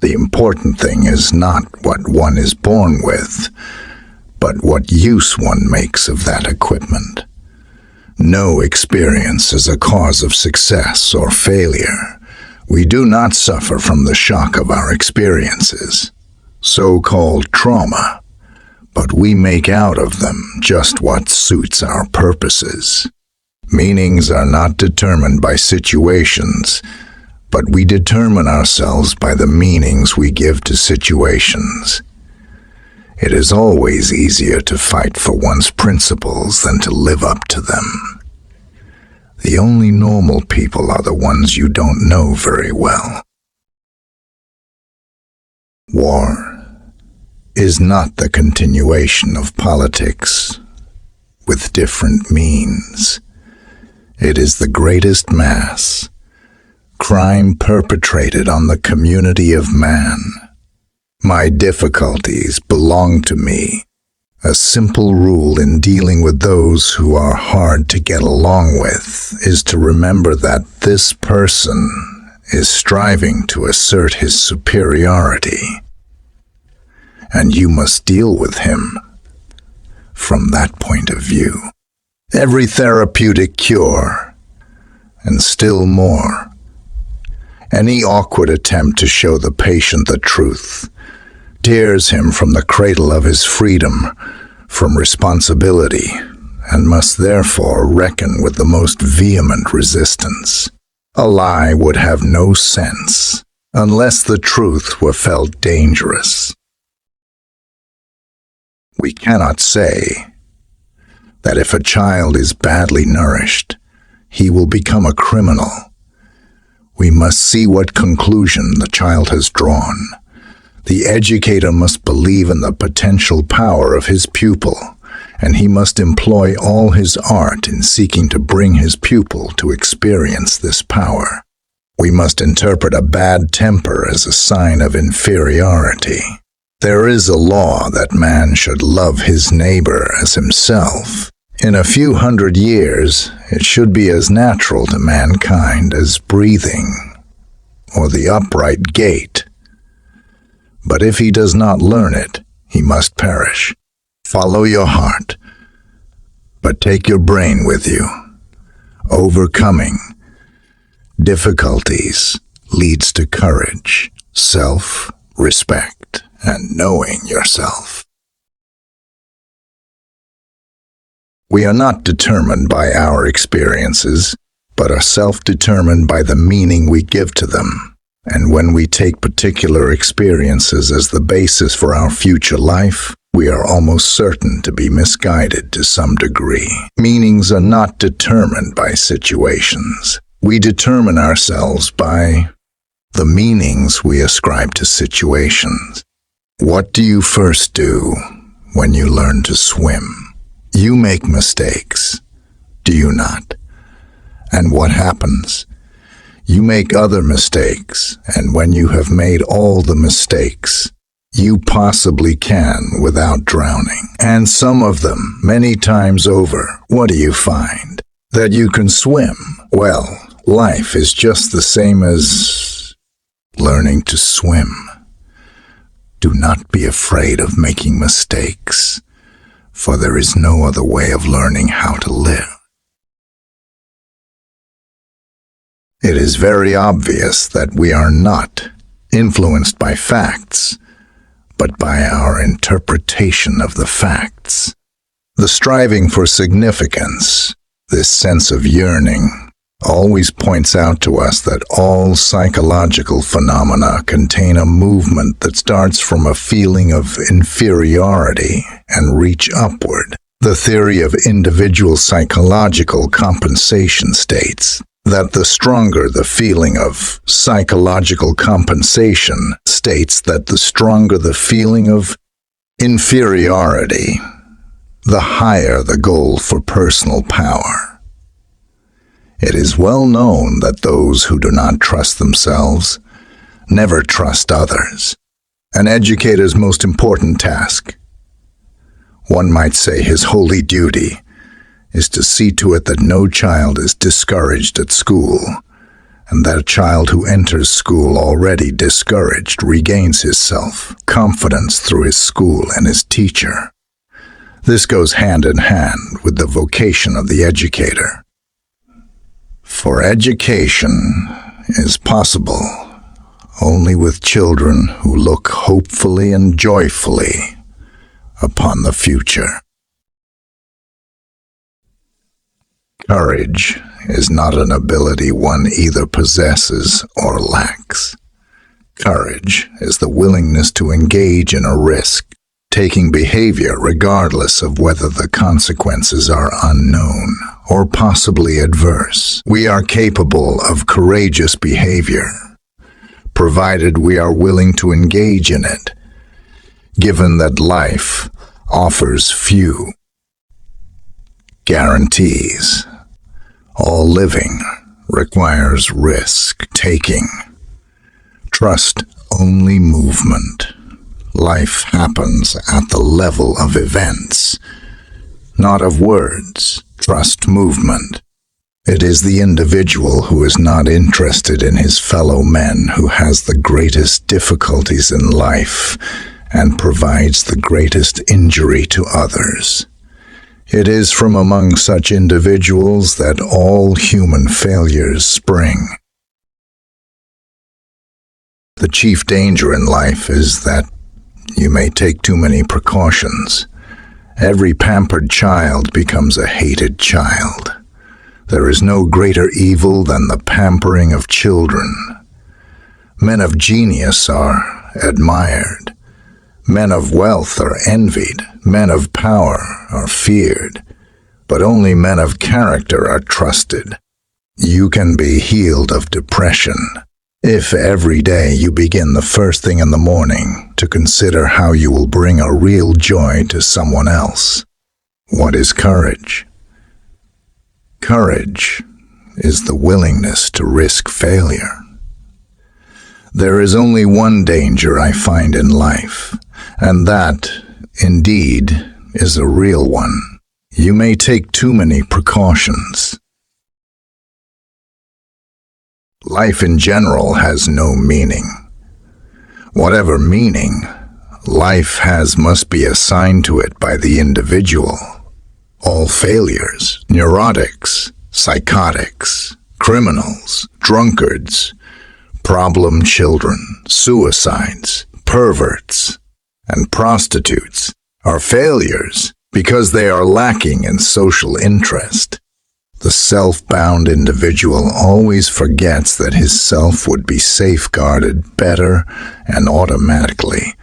The important thing is not what one is born with, but what use one makes of that equipment. No experience is a cause of success or failure. We do not suffer from the shock of our experiences, so-called trauma, but we make out of them just what suits our purposes. Meanings are not determined by situations, but we determine ourselves by the meanings we give to situations. It is always easier to fight for one's principles than to live up to them. The only normal people are the ones you don't know very well. War is not the continuation of politics with different means. It is the greatest mass crime perpetrated on the community of man. My difficulties belong to me. A simple rule in dealing with those who are hard to get along with is to remember that this person is striving to assert his superiority, and you must deal with him from that point of view. Every therapeutic cure, and still more, any awkward attempt to show the patient the truth, tears him from the cradle of his freedom, from responsibility, and must therefore reckon with the most vehement resistance. A lie would have no sense unless the truth were felt dangerous. We cannot say that if a child is badly nourished, he will become a criminal. We must see what conclusion the child has drawn. The educator must believe in the potential power of his pupil, and he must employ all his art in seeking to bring his pupil to experience this power. We must interpret a bad temper as a sign of inferiority. There is a law that man should love his neighbor as himself. In a few hundred years, it should be as natural to mankind as breathing or the upright gait. But if he does not learn it, he must perish. Follow your heart, but take your brain with you. Overcoming difficulties leads to courage, self-respect, and knowing yourself. We are not determined by our experiences, but are self-determined by the meaning we give to them. And when we take particular experiences as the basis for our future life, we are almost certain to be misguided to some degree. Meanings are not determined by situations. We determine ourselves by the meanings we ascribe to situations. What do you first do when you learn to swim? You make mistakes, do you not? And what happens? You make other mistakes, and when you have made all the mistakes you possibly can without drowning, and some of them many times over, what do you find? That you can swim. Well, life is just the same as learning to swim. Do not be afraid of making mistakes, for there is no other way of learning how to live. It is very obvious that we are not influenced by facts, but by our interpretation of the facts. The striving for significance, this sense of yearning, always points out to us that all psychological phenomena contain a movement that starts from a feeling of inferiority and reach upward. The theory of individual psychological compensation states that the stronger the feeling of psychological compensation states that the stronger the feeling of inferiority, the higher the goal for personal power. It is well known that those who do not trust themselves never trust others. An educator's most important task, one might say his holy duty, is to see to it that no child is discouraged at school and that a child who enters school already discouraged regains his self-confidence through his school and his teacher. This goes hand in hand with the vocation of the educator. For education is possible only with children who look hopefully and joyfully upon the future. Courage is not an ability one either possesses or lacks. Courage is the willingness to engage in a risk-taking behavior regardless of whether the consequences are unknown or possibly adverse. We are capable of courageous behavior, provided we are willing to engage in it, given that life offers few guarantees. All living requires risk-taking. Trust-only movement. Life happens at the level of events, not of words. Trust movement. It is the individual who is not interested in his fellow men who has the greatest difficulties in life and provides the greatest injury to others. It is from among such individuals that all human failures spring. The chief danger in life is that you may take too many precautions. Every pampered child becomes a hated child. There is no greater evil than the pampering of children. Men of genius are admired. Men of wealth are envied. Men of power are feared. But only men of character are trusted. You can be healed of depression if every day you begin the first thing in the morning to consider how you will bring a real joy to someone else. What is courage? Courage is the willingness to risk failure. There is only one danger I find in life, and that, indeed, is a real one. You may take too many precautions. Life in general has no meaning. Whatever meaning life has must be assigned to it by the individual. All failures, neurotics, psychotics, criminals, drunkards, problem children, suicides, perverts, and prostitutes are failures because they are lacking in social interest. The self-bound individual always forgets that his self would be safeguarded better and automatically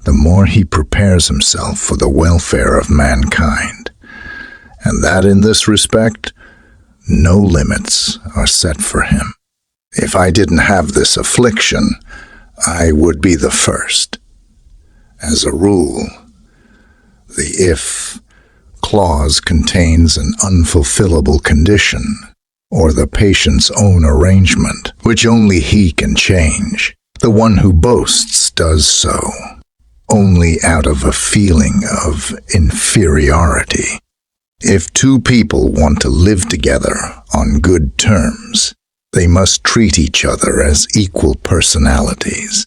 the more he prepares himself for the welfare of mankind, and that in this respect, no limits are set for him. If I didn't have this affliction, I would be the first. As a rule, the if clause contains an unfulfillable condition, or the patient's own arrangement, which only he can change. The one who boasts does so only out of a feeling of inferiority. If two people want to live together on good terms, they must treat each other as equal personalities.